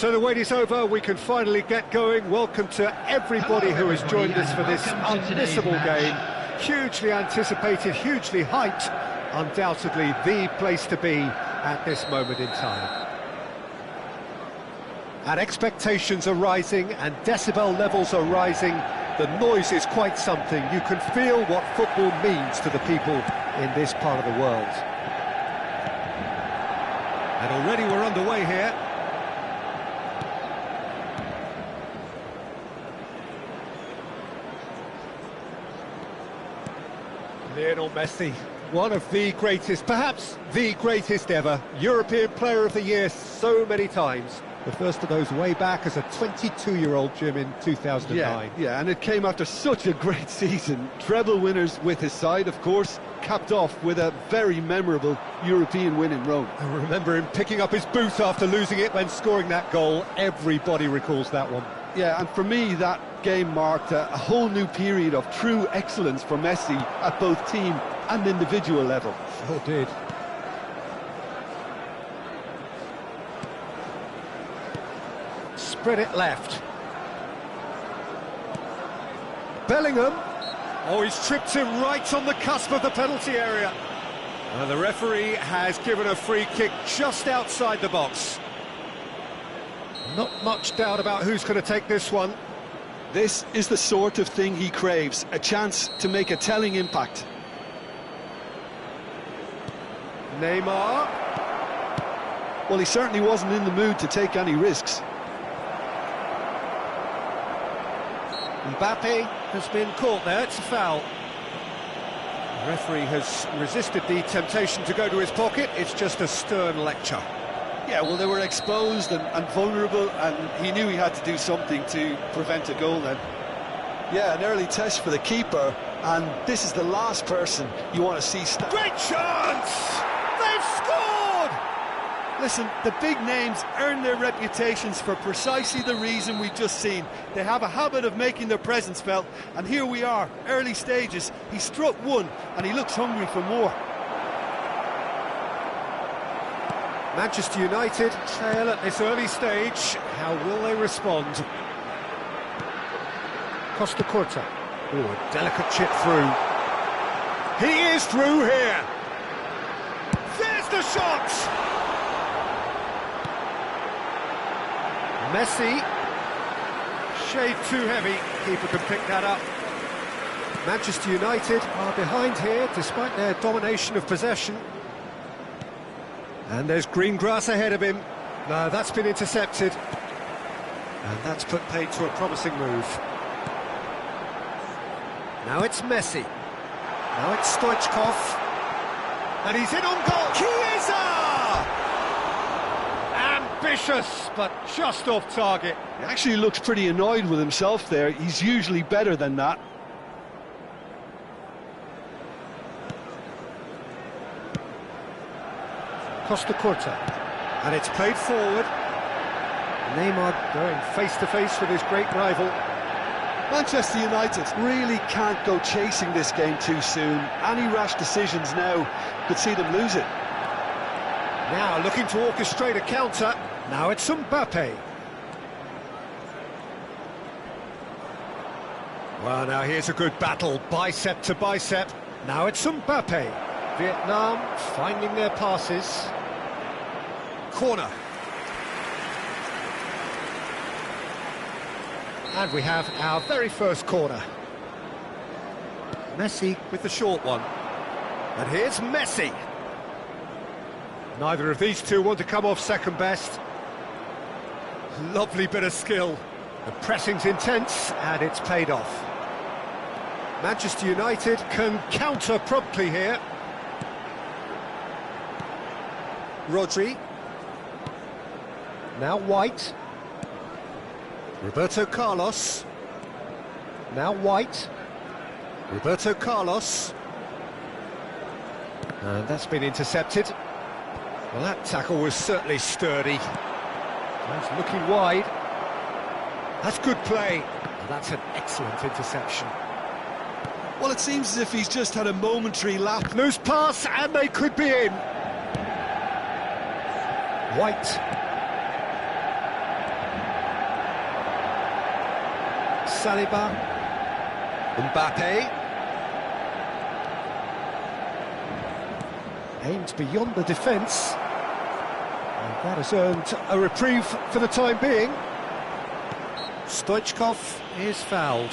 So the wait is over, we can finally get going. Welcome to everybody who has joined us for this unmissable game. Hugely anticipated, hugely hyped, undoubtedly the place to be at this moment in time. And expectations are rising and decibel levels are rising. The noise is quite something. You can feel what football means to the people in this part of the world. And already we're underway here. Lionel Messi, one of the greatest, perhaps the greatest ever, European Player of the Year so many times. The first of those way back as a 22-year-old, Jim, in 2009. Yeah, and it came after such a great season. Treble winners with his side, of course, capped off with a very memorable European win in Rome. I remember him picking up his boot after losing it when scoring that goal. Everybody recalls that one. Yeah, and for me, that game marked a whole new period of true excellence for Messi at both team and individual level. Sure did. Spread it left. Bellingham. Oh, he's tripped him right on the cusp of the penalty area. And the referee has given a free kick just outside the box. Not much doubt about who's going to take this one. This is the sort of thing he craves, a chance to make a telling impact. Neymar. Well, he certainly wasn't in the mood to take any risks. Mbappe has been caught there, it's a foul. The referee has resisted the temptation to go to his pocket, it's just a stern lecture. Yeah, well, they were exposed and vulnerable, and he knew he had to do something to prevent a goal then. Yeah, an early test for the keeper, and this is the last person you want to see stand. Great chance! They've scored! Listen, the big names earn their reputations for precisely the reason we've just seen. They have a habit of making their presence felt, and here we are, early stages. He struck one, and he looks hungry for more. Manchester United trail at this early stage. How will they respond? Costa Curta. Ooh, a delicate chip through. He is through here. There's the shot! Messi. Shade too heavy. Keeper can pick that up. Manchester United are behind here despite their domination of possession. And there's green grass ahead of him. No, that's been intercepted. And that's put paid to a promising move. Now it's Messi. Now it's Stoichkov. And he's in on goal. Chiesa! Ambitious, but just off target. He actually looks pretty annoyed with himself there. He's usually better than that. Costa Curta, and it's played forward. Neymar going face-to-face with his great rival. Manchester United really can't go chasing this game too soon. Any rash decisions now could see them lose it. Now looking to orchestrate a counter. Now it's Mbappe. Well, now here's a good battle, bicep to bicep. Now it's Mbappe. Vietnam finding their passes. Corner. And we have our very first corner. Messi with the short one. And here's Messi. Neither of these two want to come off second best. Lovely bit of skill. The pressing's intense, and it's paid off. Manchester United can counter promptly here. Rodri. Now White. Roberto Carlos. Now White. Roberto Carlos. And that's been intercepted. Well, that tackle was certainly sturdy. That's looking wide. That's good play. That's an excellent interception. Well, it seems as if he's just had a momentary lapse. Loose pass, and they could be in. White. Saliba. Mbappe. Aimed beyond the defence. And that has earned a reprieve for the time being. Stoichkov is fouled.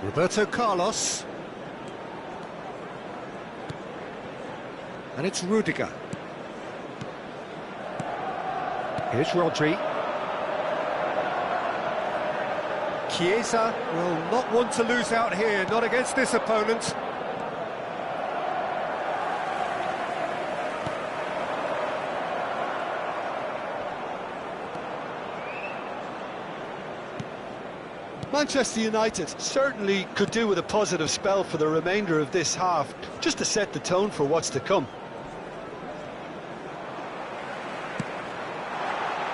Roberto Carlos. And it's Rudiger. Here's Rodri. Chiesa will not want to lose out here, not against this opponent. Manchester United certainly could do with a positive spell for the remainder of this half, just to set the tone for what's to come.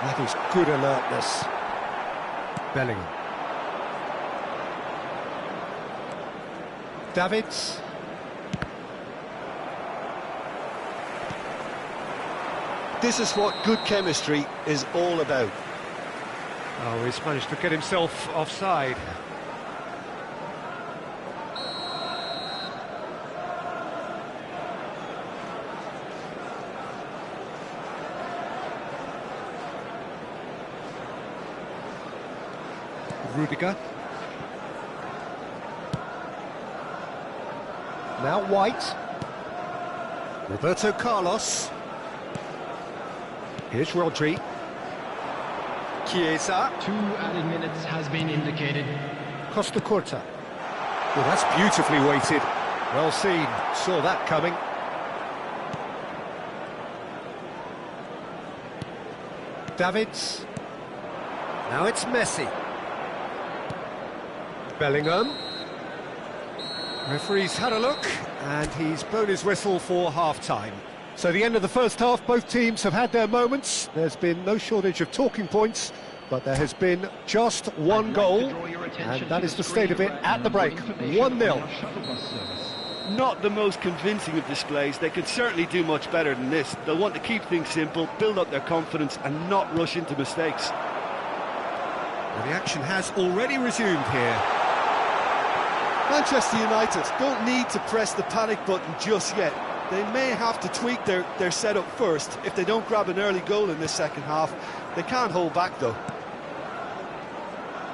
That is good alertness. Bellingham. Davids. This is what good chemistry is all about. Oh, he's managed to get himself offside. Rudiger. Now White. Roberto Carlos. Here's Rodri. Chiesa. 2 added minutes has been indicated. Costa Curta. Well, that's beautifully weighted. Well seen. Saw that coming. Davids. Now it's Messi. Bellingham. Referee's had a look, and he's blown his whistle for half-time. So the end of the first half, both teams have had their moments. There's been no shortage of talking points, but there has been just one goal, and that is the state of it at the break. 1-0. Not the most convincing of displays. They could certainly do much better than this. They'll want to keep things simple, build up their confidence, and not rush into mistakes. Well, the action has already resumed here. Manchester United don't need to press the panic button just yet. They may have to tweak their setup first if they don't grab an early goal in this second half. They can't hold back, though.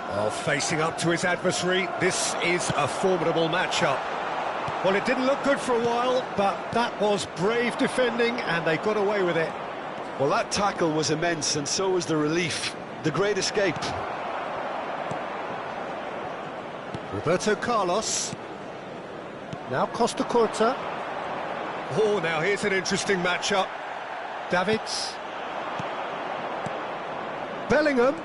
Well, facing up to his adversary, this is a formidable matchup. Well, it didn't look good for a while, but that was brave defending, and they got away with it. Well, that tackle was immense, and so was the relief. The great escape. Roberto Carlos. Now Costa Curta. Oh, now here's an interesting matchup. Davids. Bellingham.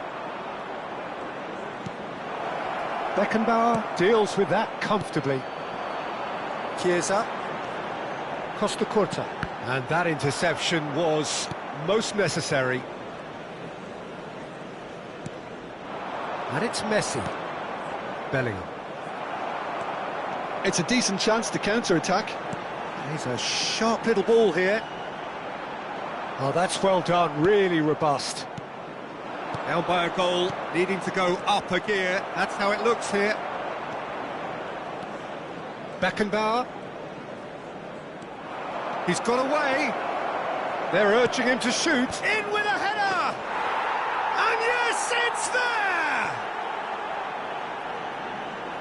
Beckenbauer deals with that comfortably. Chiesa. Costa Curta. And that interception was most necessary. And it's Messi. Bellingham. It's a decent chance to counter-attack. There's a sharp little ball here. Oh, that's well done, really robust. Down by a goal, needing to go up a gear. That's how it looks here. Beckenbauer. He's got away. They're urging him to shoot. In with a header! And Yes, it's there!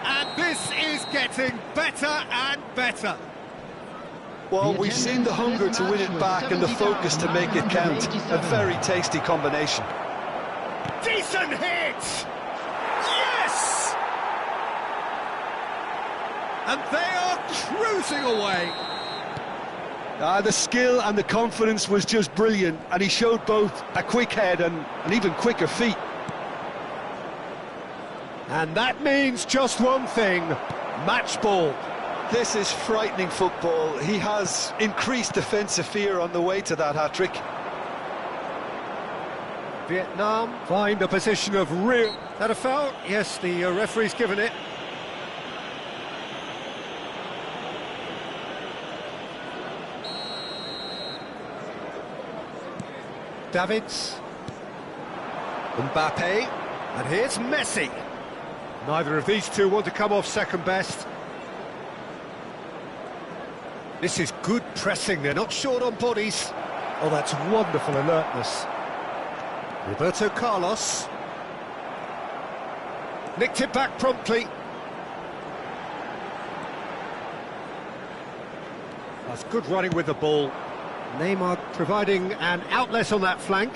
And this is getting better and better. Well, we've seen the hunger to win it back and the focus to make it count. A very tasty combination. Decent hit! Yes! And they are cruising away. The skill and the confidence was just brilliant, and he showed both a quick head and even quicker feet. And that means just one thing, match ball. This is frightening football. He has increased defensive fear on the way to that hat-trick. Vietnam find a position of real... Is that a foul? Yes, the referee's given it. Davids. Mbappe. And here's Messi. Neither of these two want to come off second best. This is good pressing, they're not short on bodies. Oh, that's wonderful alertness. Roberto Carlos. Nicked it back promptly. That's good running with the ball. Neymar providing an outlet on that flank.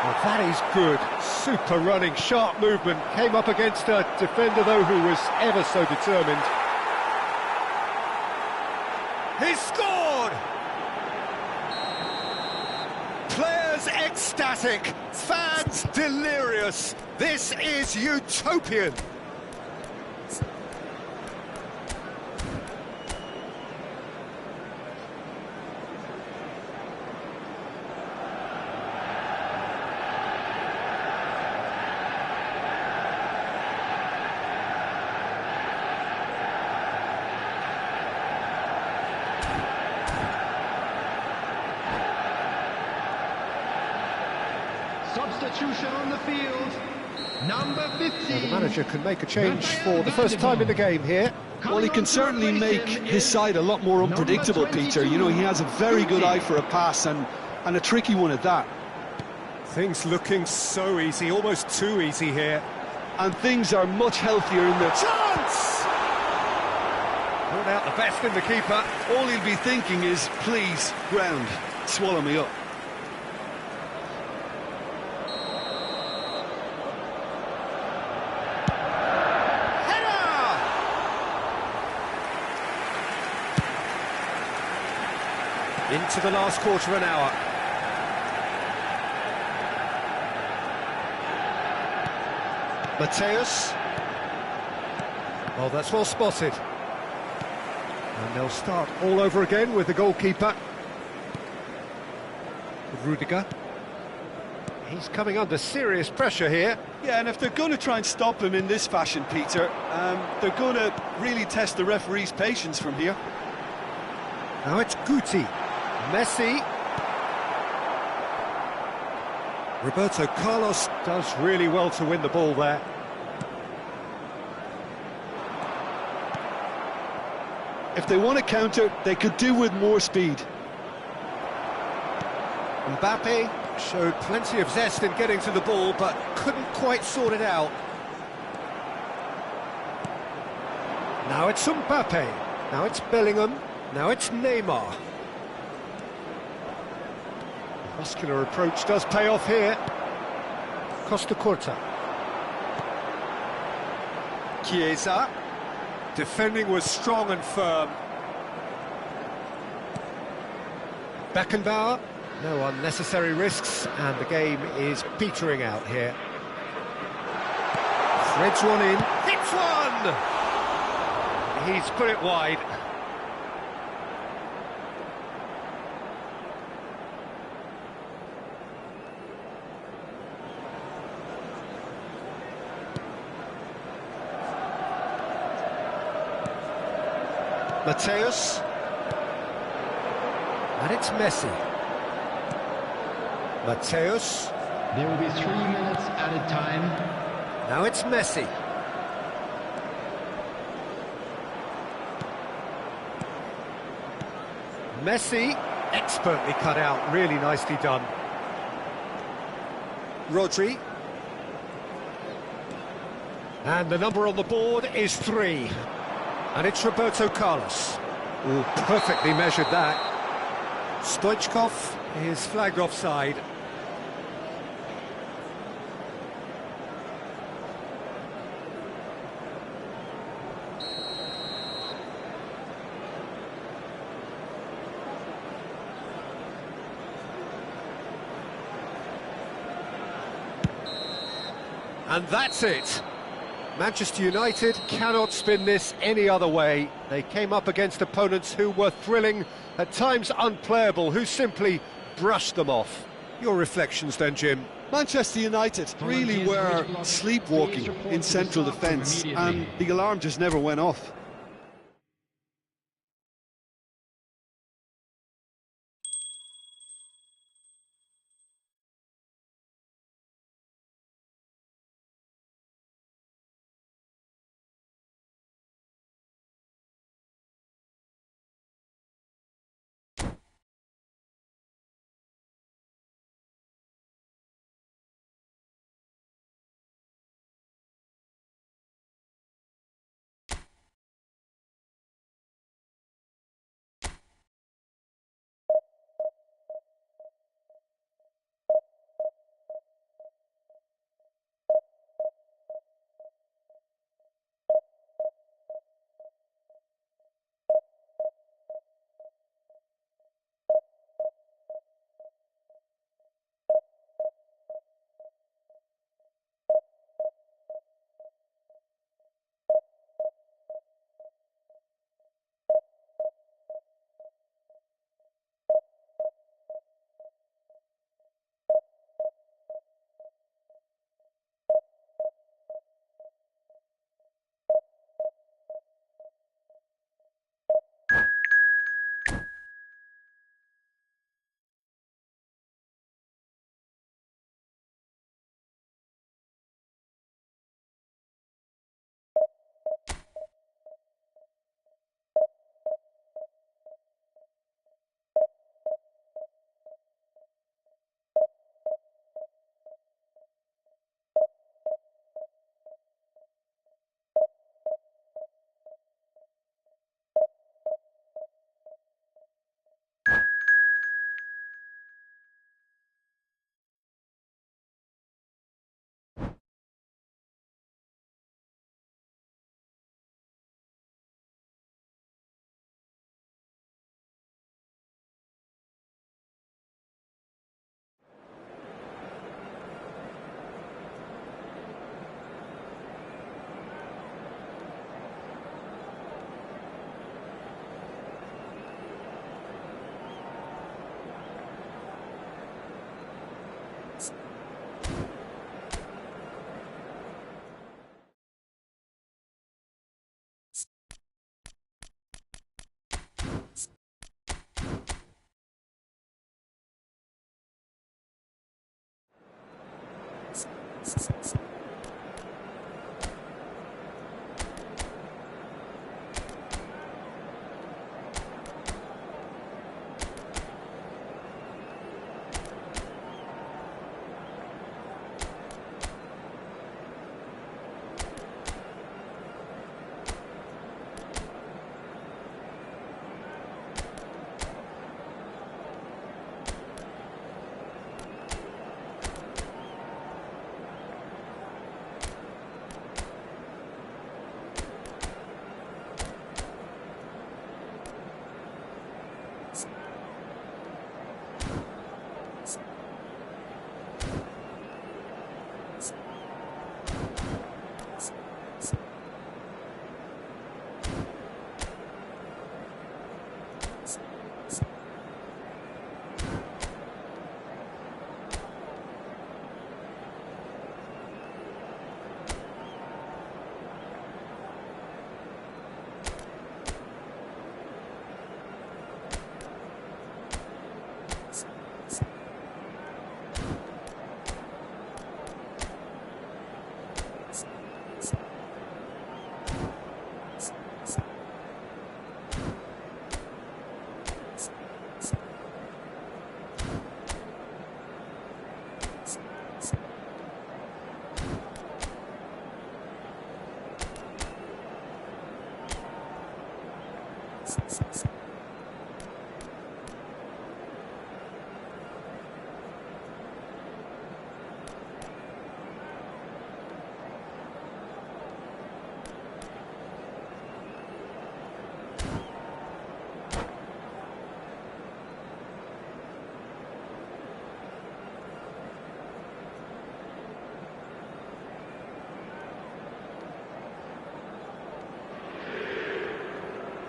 Well, that is good. Super running, sharp movement. Came up against a defender, though, who was ever so determined. He's scored! Players ecstatic, fans delirious. This is utopian. Substitution on the field, number 15. The manager can make a change for the first time in the game here. Well, he can certainly make his side a lot more unpredictable, Peter. You know, he has a very good eye for a pass and a tricky one at that. Things looking so easy, almost too easy here. And things are much healthier in the... Chance! Pulled out the best in the keeper. All he'll be thinking is, please, ground, swallow me up. Into the last quarter of an hour. Mateus. Oh, that's well spotted. And they'll start all over again with the goalkeeper. Rudiger. He's coming under serious pressure here. Yeah, and if they're going to try and stop him in this fashion, Peter, they're going to really test the referee's patience from here. Now it's Guti. Messi. Roberto Carlos does really well to win the ball there. If they want to counter, they could do with more speed. Mbappe showed plenty of zest in getting to the ball, but couldn't quite sort it out. Now it's Mbappe. Now it's Bellingham. Now it's Neymar. Muscular approach does pay off here. Costa Curta. Chiesa. Defending was strong and firm. Beckenbauer. No unnecessary risks, and the game is petering out here. Threads one in. Hits one! He's put it wide. Mateus. And it's Messi. Mateus. There will be 3 minutes added time. Now it's Messi. Messi, expertly cut out, really nicely done. Rodri. And the number on the board is 3. And it's Roberto Carlos. Ooh, perfectly measured that. Stoichkov is flagged offside. And that's it. Manchester United cannot spin this any other way. They came up against opponents who were thrilling, at times unplayable, who simply brushed them off. Your reflections then, Jim? Manchester United really were sleepwalking in central defence, and the alarm just never went off.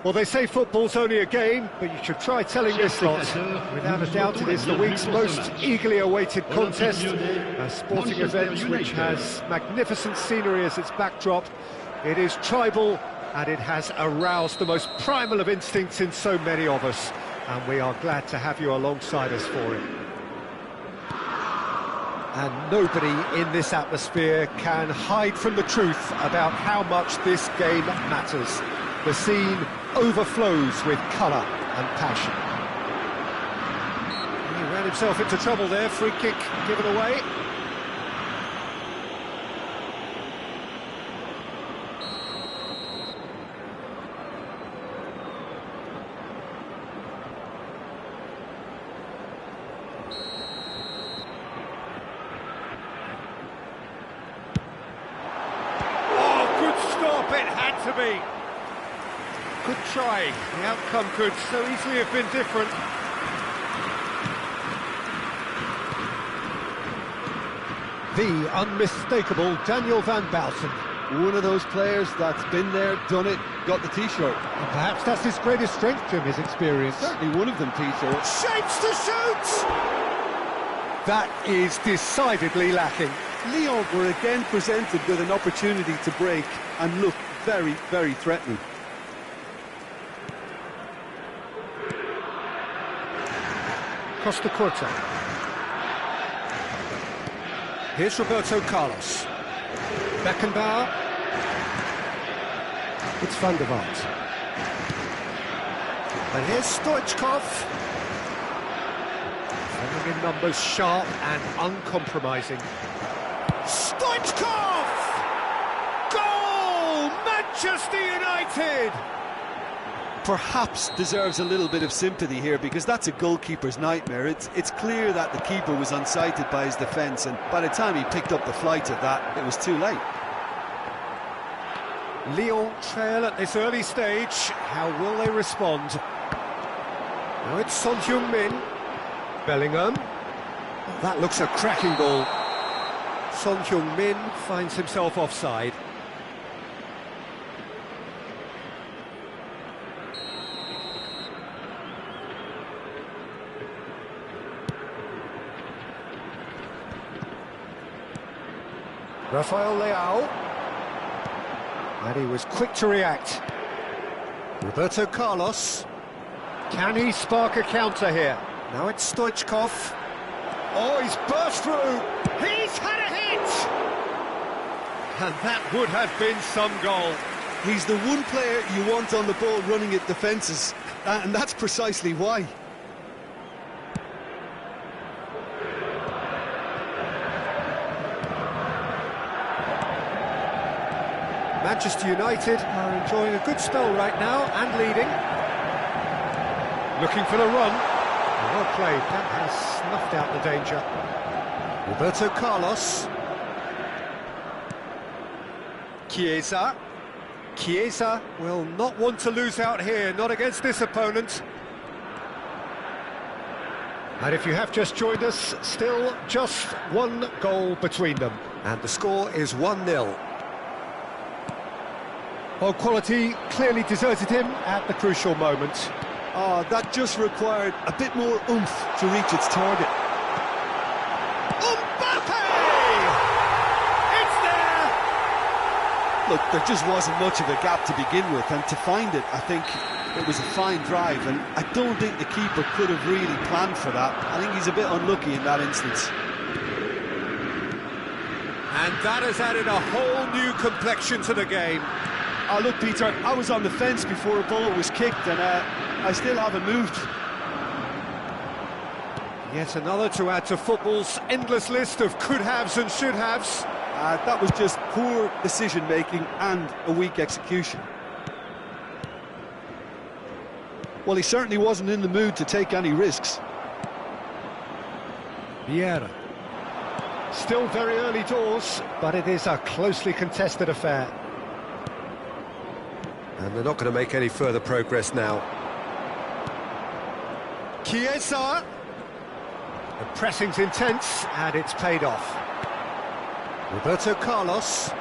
Well, they say football's only a game, but you should try telling this lot. Without a doubt, it is the week's most eagerly awaited contest, a sporting event which has magnificent scenery as its backdrop. It is tribal, and it has aroused the most primal of instincts in so many of us, and we are glad to have you alongside us for it. And nobody in this atmosphere can hide from the truth about how much this game matters. The scene overflows with colour and passion. He ran himself into trouble there, free kick given away. Oh, good stop, it had to be. Good try, the outcome could so easily have been different. The unmistakable Daniel van Baalsen. One of those players that's been there, done it, got the T-shirt. And perhaps that's his greatest strength, Jim, his experience. Certainly one of them, Peter. Shapes to shoot! That is decidedly lacking. Lyon were again presented with an opportunity to break and look very, very threatening. Costa Curta. Here's Roberto Carlos. Beckenbauer. It's Van der Vaart. And here's Stoichkov. Filling in numbers, sharp and uncompromising. Stoichkov! Goal! Manchester United! Perhaps deserves a little bit of sympathy here, because that's a goalkeeper's nightmare. It's clear that the keeper was unsighted by his defence, and by the time he picked up the flight of that, it was too late. Lyon trail at this early stage. How will they respond? Now it's Son Heung-min. Bellingham. Oh, that looks a cracking ball. Son Heung-min finds himself offside. Rafael Leao. And he was quick to react. Roberto Carlos. Can he spark a counter here? Now it's Stoichkov. Oh, he's burst through. He's had a hit! And that would have been some goal. He's the one player you want on the ball running at defences, and that's precisely why. Manchester United are enjoying a good spell right now and leading. Looking for the run. Well played, that has snuffed out the danger. Roberto Carlos. Chiesa. Chiesa will not want to lose out here, not against this opponent. And if you have just joined us, still just one goal between them. And the score is 1-0. Well, quality clearly deserted him at the crucial moment. Oh, that just required a bit more oomph to reach its target. Mbappe! It's there! Look, there just wasn't much of a gap to begin with, and to find it, I think it was a fine drive, and I don't think the keeper could have really planned for that. I think he's a bit unlucky in that instance. And that has added a whole new complexion to the game. Oh, look, Peter, I was on the fence before a ball was kicked, and I still haven't moved. Yet another to add to football's endless list of could-haves and should-haves. That was just poor decision-making and a weak execution. Well, he certainly wasn't in the mood to take any risks. Vieira. Still very early doors, but it is a closely contested affair. And they're not going to make any further progress now. Chiesa. The pressing's intense, and it's paid off. Roberto Carlos.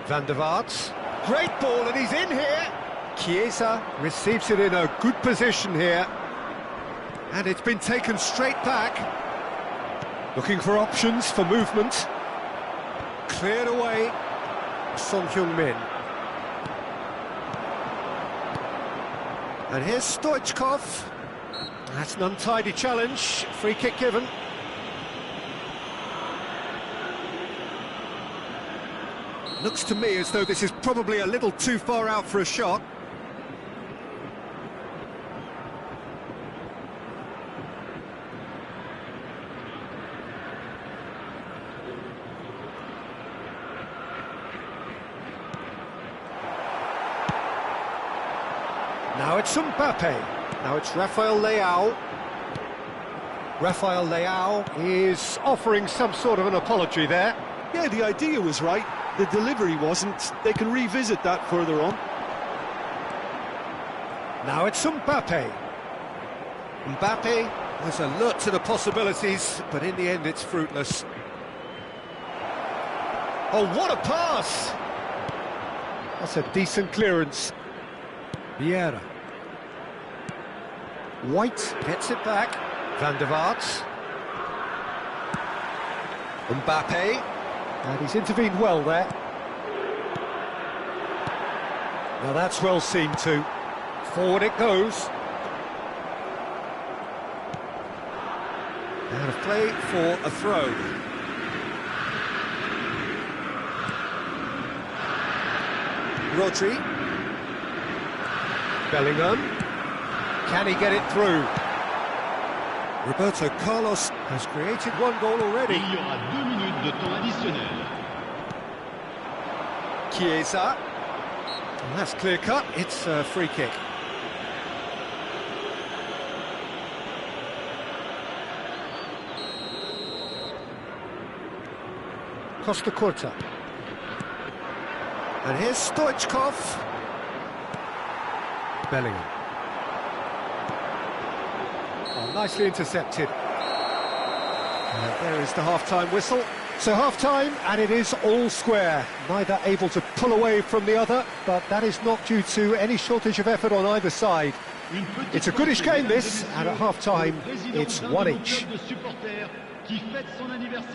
Van der Vaart. Great ball, and he's in here. Chiesa receives it in a good position here. And it's been taken straight back. Looking for options for movement. Cleared away. Son Heung-min. And here's Stoichkov. That's an untidy challenge. Free kick given. Looks to me as though this is probably a little too far out for a shot. Now it's Mbappe. Now it's Rafael Leao. Rafael Leao is offering some sort of an apology there. Yeah, the idea was right. The delivery wasn't. They can revisit that further on. Now it's Mbappe. Mbappe was alert to the possibilities, but in the end it's fruitless. Oh, what a pass! That's a decent clearance. Vieira. White gets it back. Van der Vaart. Mbappe. And he's intervened well there. Now that's well seen too. Forward it goes. Out of play for a throw. Rodri. Bellingham. Can he get it through? Roberto Carlos has created one goal already. Il y aura 2 minutes de temps additionnel. Chiesa. And that's clear cut. It's a free kick. Costa Curta. And here's Stoichkov. Bellingham. Oh, nicely intercepted. And there is the half-time whistle. So half-time, and it is all square. Neither able to pull away from the other, but that is not due to any shortage of effort on either side. It's a goodish game, this, and at half-time, it's one each.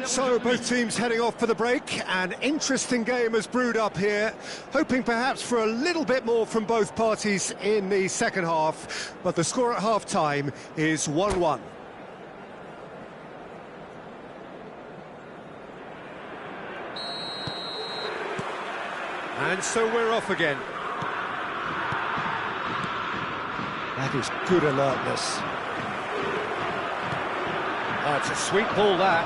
So both teams heading off for the break. An interesting game has brewed up here, hoping perhaps for a little bit more from both parties in the second half, but the score at half-time is 1-1. And so we're off again. That is good alertness. Oh, it's a sweet ball, that.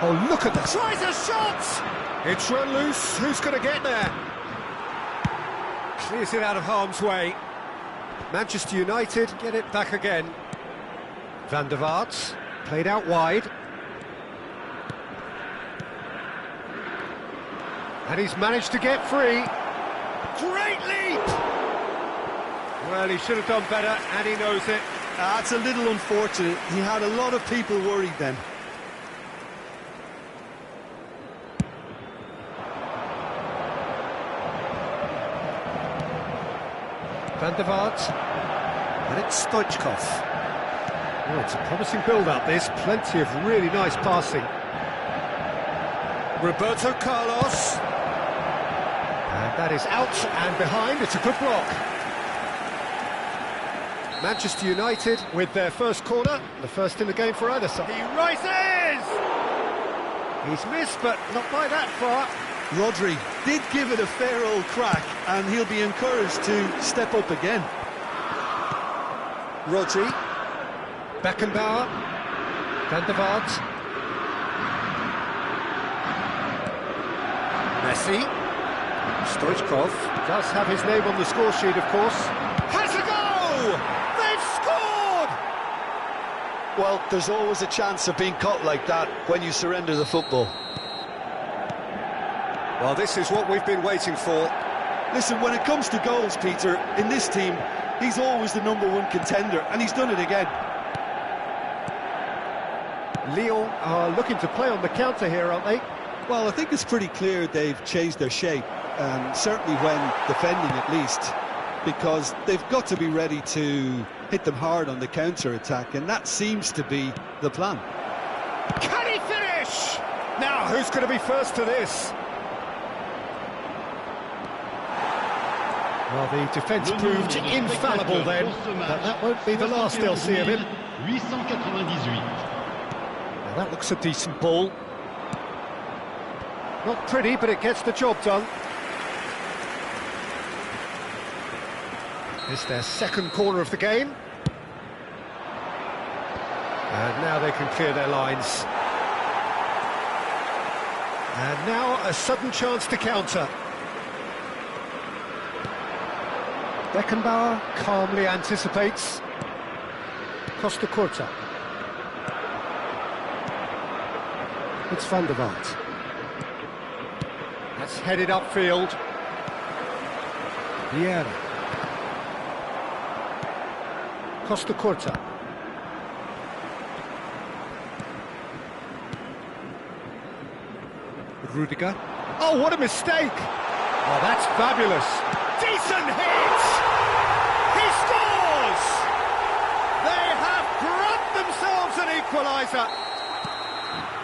Oh, look at this. Tries a shot! It's run loose. Who's going to get there? Clears it out of harm's way. Manchester United get it back again. Van der Vaart, played out wide. And he's managed to get free. Great leap! Well, he should have done better, and he knows it. That's a little unfortunate. He had a lot of people worried then. Van der Vaart. And it's Stoichkov. Oh, it's a promising build-up, this. Plenty of really nice passing. Roberto Carlos. And that is out and behind. It's a good block. Manchester United with their first corner, the first in the game for either side. He rises! He's missed, but not by that far. Rodri did give it a fair old crack, and he'll be encouraged to step up again. Rodri. Beckenbauer. Van der Vaart. Messi. Stoichkov does have his name on the score sheet, of course. Has a goal! They've scored! Well, there's always a chance of being caught like that when you surrender the football. Well, this is what we've been waiting for. Listen, when it comes to goals, Peter, in this team, he's always the #1 contender, and he's done it again. Lyon are looking to play on the counter here, aren't they? Well, I think it's pretty clear they've changed their shape, certainly when defending at least. because they've got to be ready to hit them hard on the counter-attack, and that seems to be the plan. Can he finish? Now, who's going to be first to this? Well, the defence proved infallible then, but that won't be the last they'll see of him. 898. Now, that looks a decent ball. Not pretty, but it gets the job done. It's their second corner of the game. And now they can clear their lines. And now a sudden chance to counter. Beckenbauer calmly anticipates. Costa Curta. It's Van der Vaart. That's headed upfield. Vieira. Costa Curta. Rudiger. Oh, what a mistake! Oh, that's fabulous. Decent hit! He scores! They have grabbed themselves an equaliser.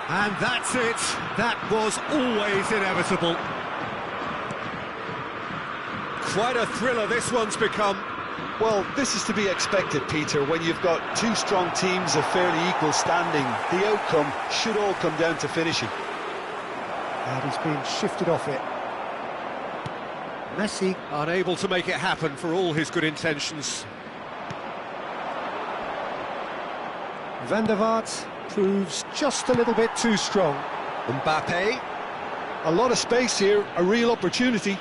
And that's it. That was always inevitable. Quite a thriller this one's become. Well, this is to be expected, Peter, when you've got two strong teams of fairly equal standing. The outcome should all come down to finishing. And he's been shifted off it. Messi unable to make it happen for all his good intentions. Van der Vaart proves just a little bit too strong. Mbappe. A lot of space here, a real opportunity.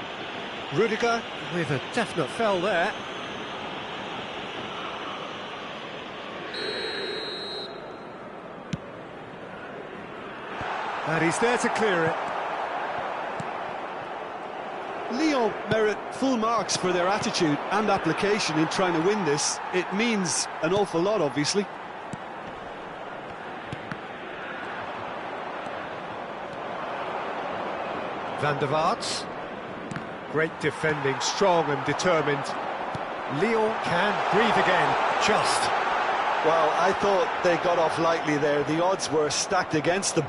Rudiger with a definite foul there. And he's there to clear it. Lyon merit full marks for their attitude and application in trying to win this. It means an awful lot, obviously. Van der Vaart. Great defending, strong and determined. Lyon can breathe again, just. Well, I thought they got off lightly there. The odds were stacked against them.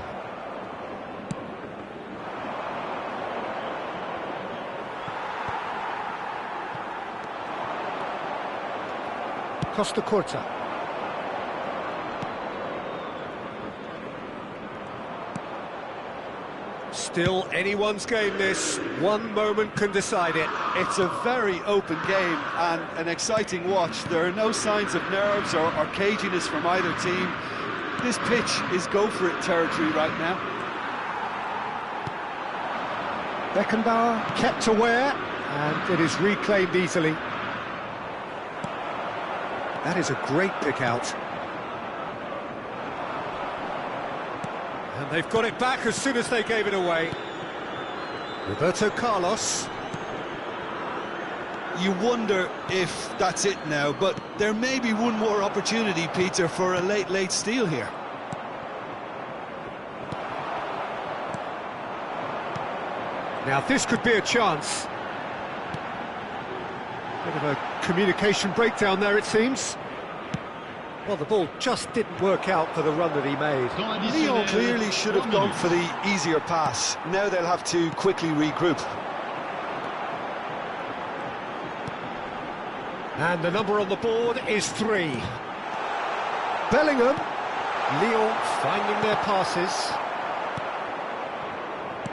Costa Curta. Still anyone's game this. One moment can decide it. It's a very open game and an exciting watch. There are no signs of nerves or caginess from either team. This pitch is go-for-it territory right now. Beckenbauer kept aware, and it is reclaimed easily. That is a great pick out. And they've got it back as soon as they gave it away. Roberto Carlos. You wonder if that's it now, but there may be one more opportunity, Peter, for a late steal here. Now this could be a chance. Bit of a communication breakdown there, it seems. Well, the ball just didn't work out for the run that he made. Lyon clearly should have gone for the easier pass. Now they'll have to quickly regroup. And the number on the board is 3. Bellingham. Lyon finding their passes.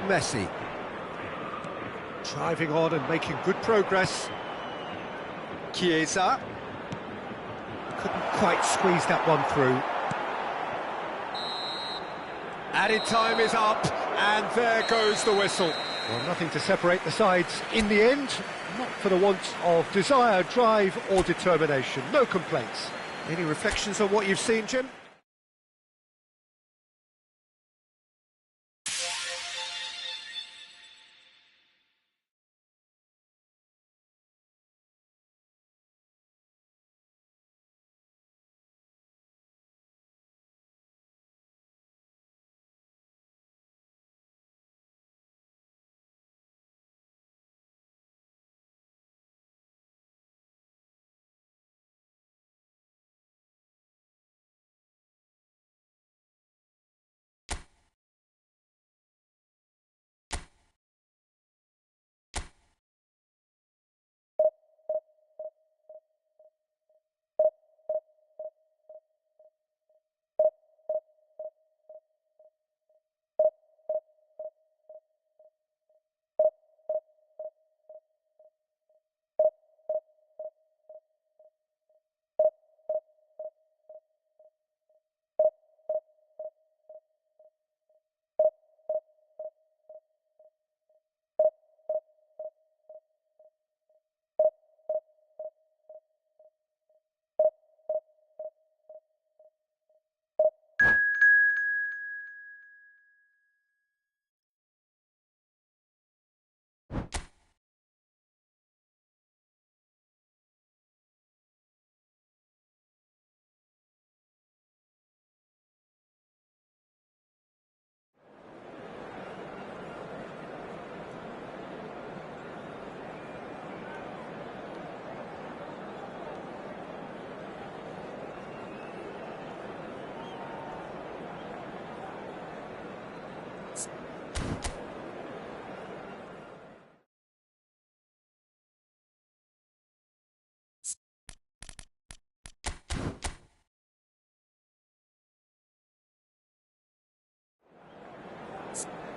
Messi. Driving on and making good progress. Chiesa. Couldn't quite squeeze that one through. Added time is up, and there goes the whistle. Well, nothing to separate the sides in the end, not for the want of desire, drive or determination. No complaints. Any reflections on what you've seen, Jim?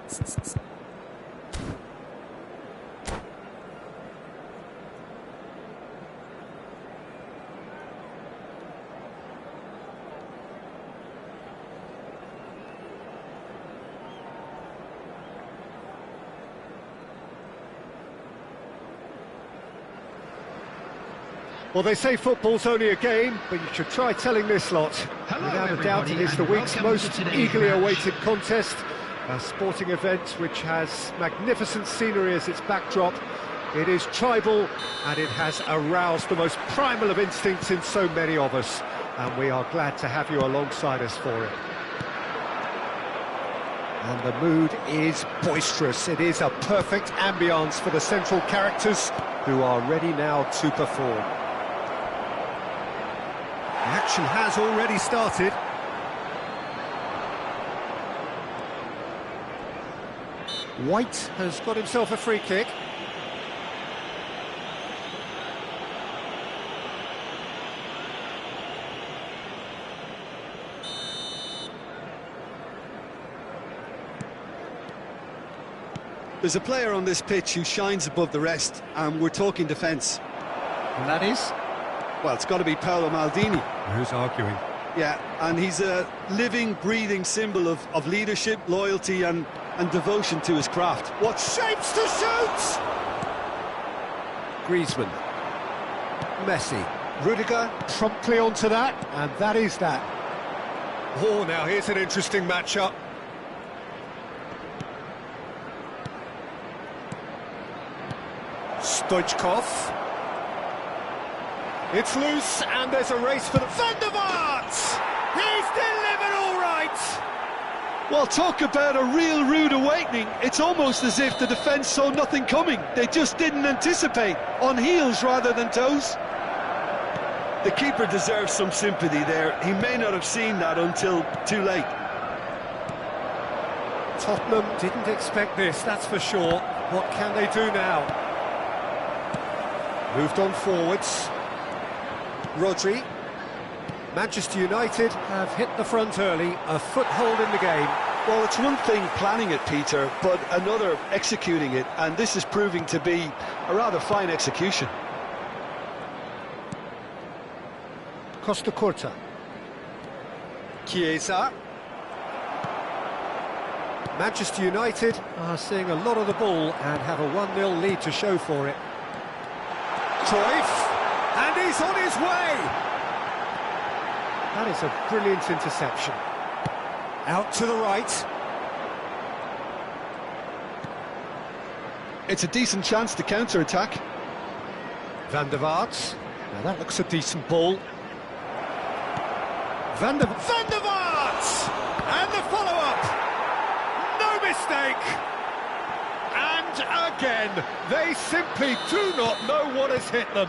Well, they say football's only a game, but you should try telling this lot. Hello, Without a doubt, it is the everybody, week's and welcome most to today's eagerly match. awaited contest. A sporting event which has magnificent scenery as its backdrop. It is tribal, and it has aroused the most primal of instincts in so many of us. And we are glad to have you alongside us for it. And the mood is boisterous. It is a perfect ambience for the central characters who are ready now to perform. The action has already started. White has got himself a free kick. There's a player on this pitch who shines above the rest, and we're talking defence. And that is? Well, it's got to be Paolo Maldini. Who's arguing? Yeah, and he's a living, breathing symbol of leadership, loyalty and devotion to his craft. What shapes to shoot! Griezmann. Messi. Rudiger promptly onto that, and that is that. Oh, now here's an interesting matchup. Stoichkov. It's loose, and there's a race for the... Van der Vaart! He's delivered all right! Well, talk about a real rude awakening. It's almost as if the defence saw nothing coming. They just didn't anticipate, on heels rather than toes. The keeper deserves some sympathy there. He may not have seen that until too late. Tottenham didn't expect this, that's for sure. What can they do now? Moved on forwards. Rodri. Manchester United have hit the front early, a foothold in the game. Well, it's one thing planning it, Peter, but another executing it, and this is proving to be a rather fine execution. Costa Curta. Chiesa. Manchester United are seeing a lot of the ball and have a 1-0 lead to show for it. Cruyff, and he's on his way! That is a brilliant interception. Out to the right. It's a decent chance to counter-attack. Van der Vaart. Now that looks a decent ball. Van der Vaart! And the follow-up! No mistake! And again, they simply do not know what has hit them.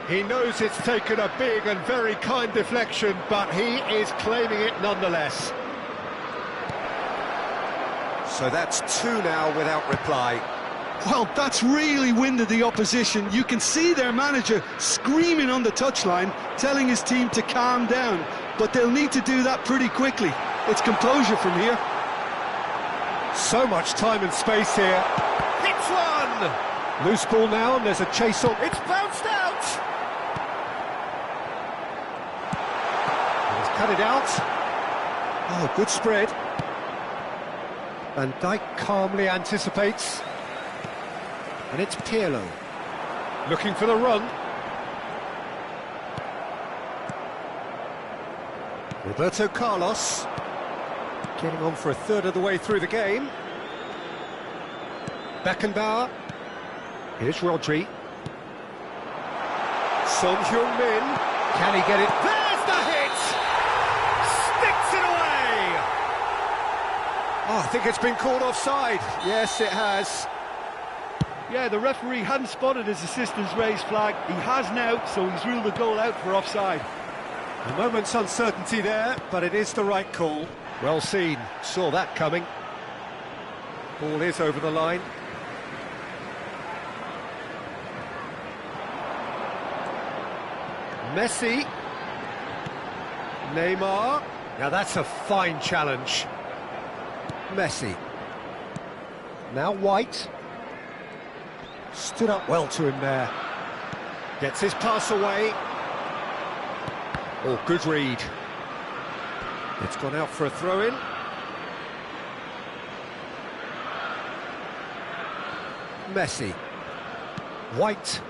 He knows it's taken a big and very kind deflection, but he is claiming it nonetheless. So that's two now without reply. Well, that's really winded the opposition. You can see their manager screaming on the touchline, telling his team to calm down. But they'll need to do that pretty quickly. It's composure from here. So much time and space here. Hits one! Loose ball now, and there's a chase on. It's bounced out! He's cut it out. Oh, good spread. Van Dijk calmly anticipates. And it's Pirlo. Looking for the run. Roberto Carlos. Getting on for a third of the way through the game. Beckenbauer. Here's Rodri. Son Heung-min. Can he get it? There's the hit! Sticks it away! Oh, I think it's been called offside. Yes, it has. Yeah, the referee hadn't spotted his assistant's raised flag. He has now, so he's ruled the goal out for offside. A moment's uncertainty there, but it is the right call. Well seen, saw that coming. Ball is over the line. Messi. Neymar. Now that's a fine challenge. Messi. Now White. Stood up well to him there. Gets his pass away. Oh, good read. It's gone out for a throw-in. Messi. White.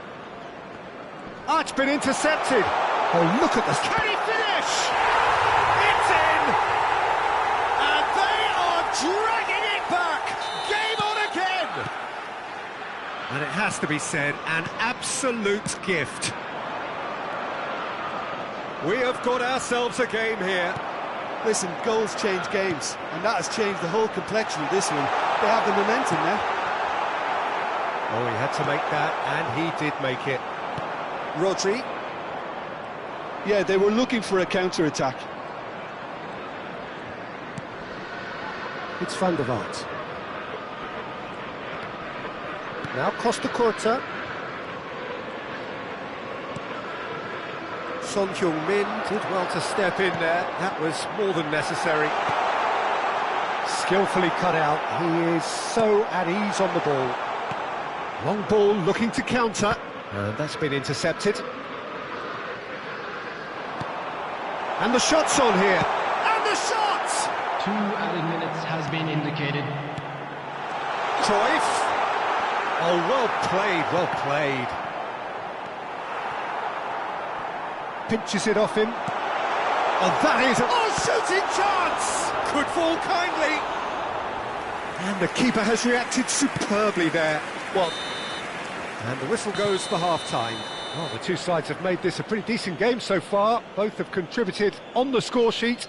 Ah, it's been intercepted. Oh, look at this. Can he finish? It's in! And they are dragging it back! Game on again! And it has to be said, an absolute gift. We have got ourselves a game here. Listen, goals change games, and that has changed the whole complexion of this one. They have the momentum now. Oh, he had to make that, and he did make it. Rodri. Yeah, they were looking for a counter-attack. It's Van der Vaart. Now Costa Curta. Son Heung-min did well to step in there. That was more than necessary. Skillfully cut out. He is so at ease on the ball. Long ball looking to counter. And that's been intercepted. And the shot's on here. And the shot! 2 added minutes has been indicated. Cruyff. Oh, well played, well played. Pinches it off him. Oh, that is a shooting chance! Could fall kindly. And the keeper has reacted superbly there. Well, and the whistle goes for half-time. Well, the two sides have made this a pretty decent game so far. Both have contributed on the score sheet.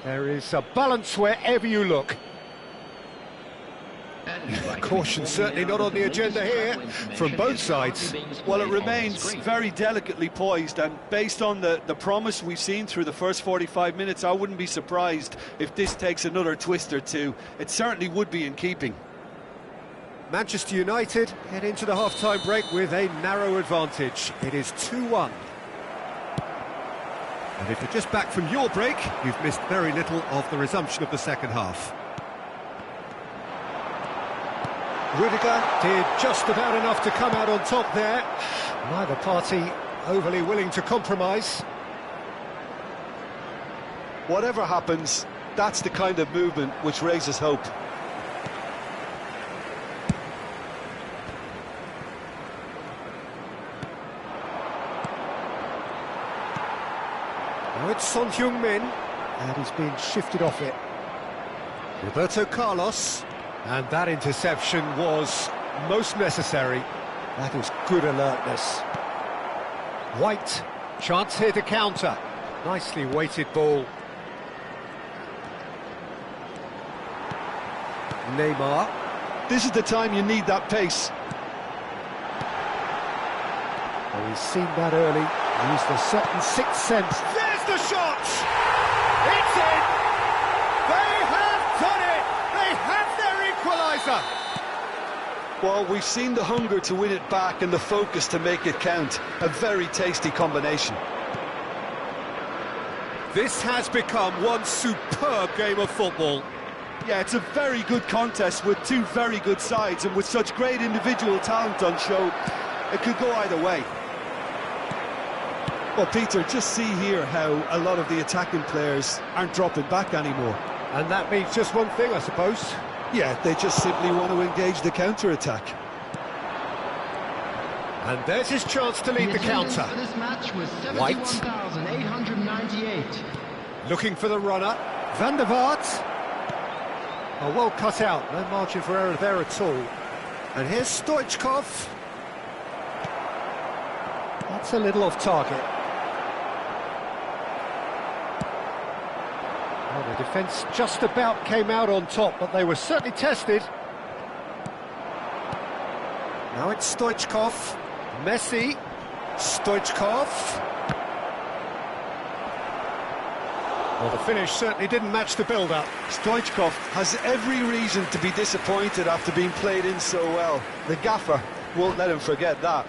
There is a balance wherever you look. Caution certainly not on the agenda here from both sides. Well, it remains very delicately poised, and based on the promise we've seen through the first 45 minutes, I wouldn't be surprised if this takes another twist or two. It certainly would be in keeping. Manchester United head into the half-time break with a narrow advantage. It is 2-1. And if you're just back from your break, you've missed very little of the resumption of the second half. Rudiger did just about enough to come out on top there. Neither party overly willing to compromise. Whatever happens, that's the kind of movement which raises hope. Now it's Son Heung-min, and he's been shifted off it. Roberto Carlos, and that interception was most necessary. That is good alertness. White, chance here to counter. Nicely weighted ball. Neymar. This is the time you need that pace. Oh, he's seen that early. Used a certain sixth sense. There's the shot! It's in! They have done it! They have their equaliser! Well, we've seen the hunger to win it back and the focus to make it count. A very tasty combination. This has become one superb game of football. Yeah, it's a very good contest with two very good sides, and with such great individual talent on show, it could go either way. Well, Peter, just see here how a lot of the attacking players aren't dropping back anymore. And that means just one thing, I suppose. Yeah, they just simply want to engage the counter-attack. And there's his chance to lead the counter. For this match was White. 71,898. Looking for the runner. Van der Vaart. Oh, well cut out. No margin for error there at all. And here's Stoichkov. That's a little off target. Well, the defence just about came out on top, but they were certainly tested. Now it's Stoichkov. Messi. Stoichkov. Well, the finish certainly didn't match the build-up. Stoichkov has every reason to be disappointed after being played in so well. The gaffer won't let him forget that.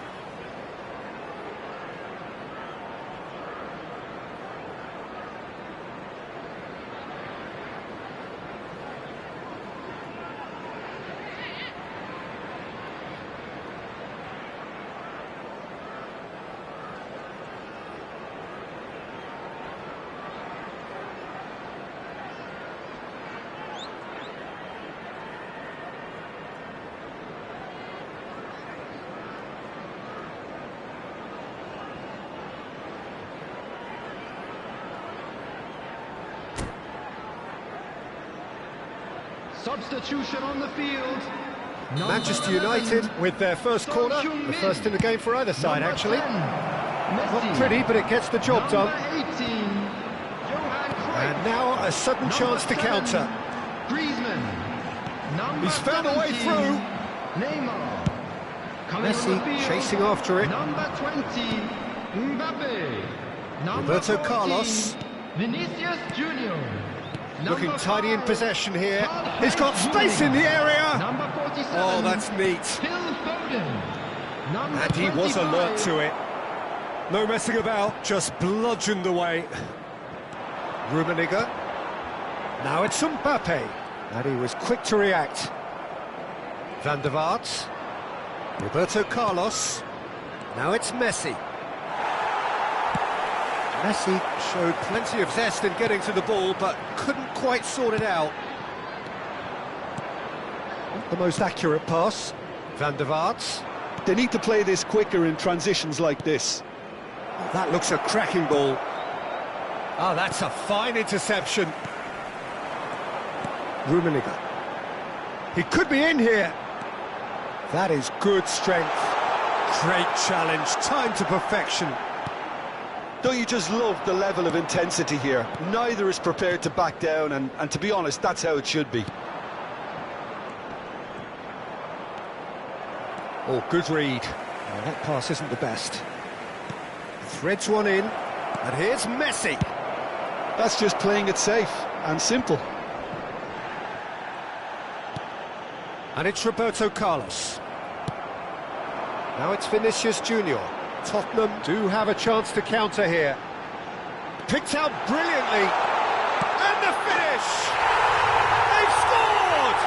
Substitution on the field. Manchester United with their first corner, the first in the game for either side, actually. Not pretty, but it gets the job done. And now a sudden chance to counter. He's found a way through. Messi chasing after it. Number 20, Mbappe. Roberto Carlos. Vinicius Junior. Looking tidy in possession here. He's got space in the area. Number 47. Oh, that's neat. Phil Foden. And he was alert to it. No messing about, just bludgeoned away. Rummenigge. Now it's Mbappe. And he was quick to react. Van der Vaart. Roberto Carlos. Now it's Messi. Messi showed plenty of zest in getting to the ball, but couldn't quite sort it out. Not the most accurate pass. Van der Vaart. They need to play this quicker in transitions like this. Oh, that looks a cracking ball. Oh, that's a fine interception. Rummenigge. He could be in here. That is good strength. Great challenge, time to perfection. Don't you just love the level of intensity here? Neither is prepared to back down, and to be honest, that's how it should be. Oh, good read. Oh, that pass isn't the best. Threads one in, and here's Messi. That's just playing it safe and simple. And it's Roberto Carlos. Now it's Vinicius Junior. Tottenham do have a chance to counter here. Picked out brilliantly. And the finish! They've scored!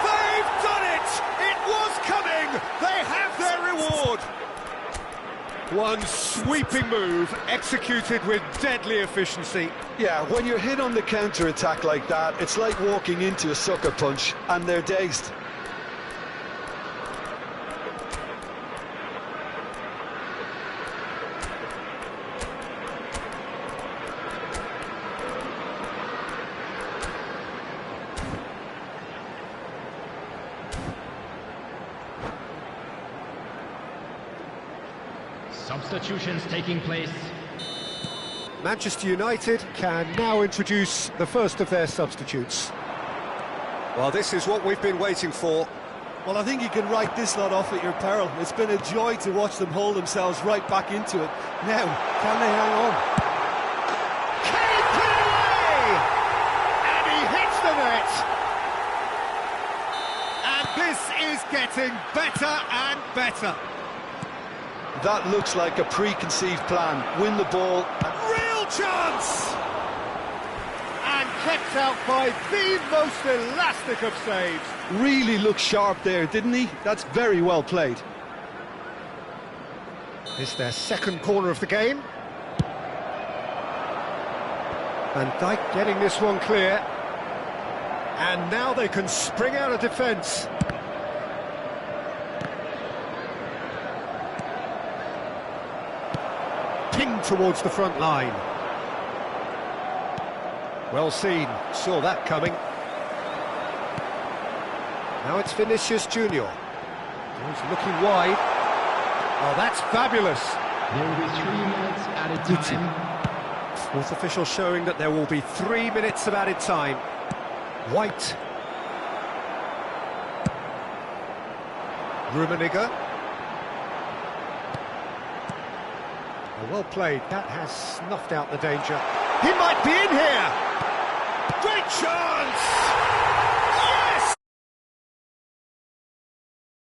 They've done it! It was coming! They have their reward! One sweeping move, executed with deadly efficiency. Yeah, when you're hit on the counter-attack like that, it's like walking into a sucker punch, and they're dazed. Substitutions taking place. Manchester United can now introduce the first of their substitutes. Well, this is what we've been waiting for. Well, I think you can write this lot off at your peril. It's been a joy to watch them hold themselves right back into it. Now, can they hang on? Can he put it away? And he hits the net. And this is getting better and better. That looks like a preconceived plan. Win the ball. Real chance! And kept out by the most elastic of saves. Really looked sharp there, didn't he? That's very well played. It's their second corner of the game. Van Dijk getting this one clear. And now they can spring out of defence. Pinged towards the front line. Well seen, saw that coming. Now it's Vinicius Junior. He's looking wide. Oh, that's fabulous. There will be 3 minutes added time. Fourth official showing that there will be 3 minutes of added time. White. Rummenigge. Well played, that has snuffed out the danger. He might be in here! Great chance!